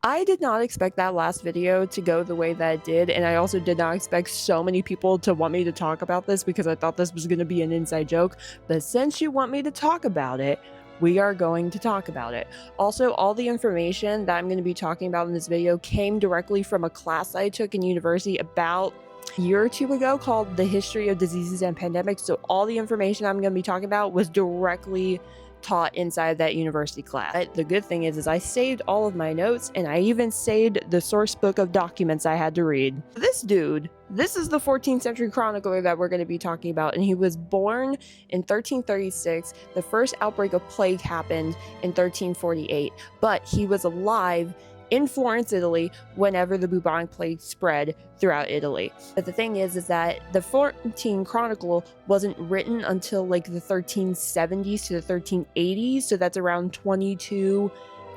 I did not expect that last video to go the way that it did, and I also did not expect so many people to want me to talk about this because I thought this was going to be an inside joke, but since you want me to talk about it, we are going to talk about it. Also, all the information that I'm going to be talking about in this video came directly from a class I took in university about a year or two ago called The History of Diseases and Pandemics, so all the information I'm going to be talking about was directly taught inside that university class. But the good thing is I saved all of my notes, and I even saved the source book of documents I had to read. This dude, this is the 14th century chronicler that we're going to be talking about, and he was born in 1336. The first outbreak of plague happened in 1348, but he was alive in Florence, Italy, whenever the bubonic plague spread throughout Italy. But the thing is that the 14th Chronicle wasn't written until like the 1370s to the 1380s, so that's around 22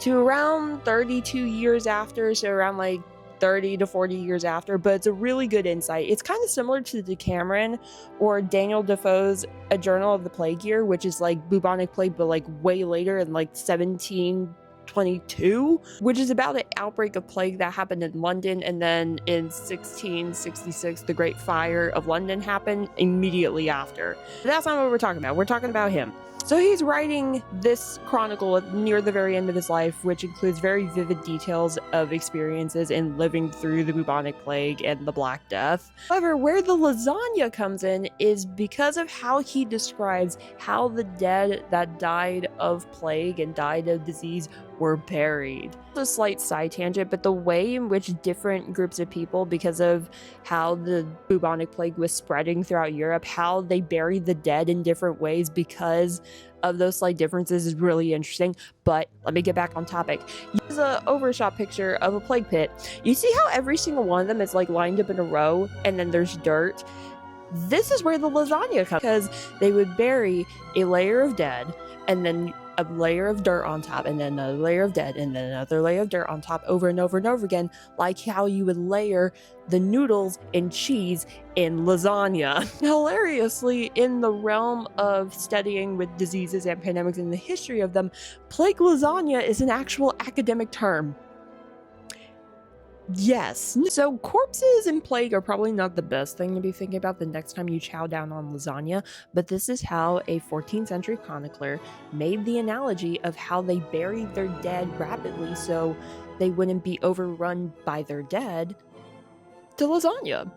to around 32 years after, so around like 30 to 40 years after, but it's a really good insight. It's kind of similar to the Decameron or Daniel Defoe's A Journal of the Plague Year, which is like bubonic plague, but like way later in like 1722, which is about an outbreak of plague that happened in London, and then in 1666 the Great Fire of London happened immediately after. But that's not what we're talking about. We're talking about him. So he's writing this chronicle near the very end of his life, which includes very vivid details of experiences in living through the bubonic plague and the Black Death. However, where the lasagna comes in is because of how he describes how the dead that died of plague and died of disease were buried. A slight side tangent, but the way in which different groups of people, because of how the bubonic plague was spreading throughout Europe, how they buried the dead in different ways because of those slight differences is really interesting. But let me get back on topic. Use an overshot picture of a plague pit. You see how every single one of them is like lined up in a row and then there's dirt? This is where the lasagna comes, because they would bury a layer of dead and then a layer of dirt on top, and then another layer of dead, and then another layer of dirt on top, over and over and over again, like how you would layer the noodles and cheese in lasagna. Hilariously, in the realm of studying with diseases and pandemics and the history of them, plague lasagna is an actual academic term. Yes. So corpses and plague are probably not the best thing to be thinking about the next time you chow down on lasagna, but this is how a 14th century chronicler made the analogy of how they buried their dead rapidly so they wouldn't be overrun by their dead to lasagna.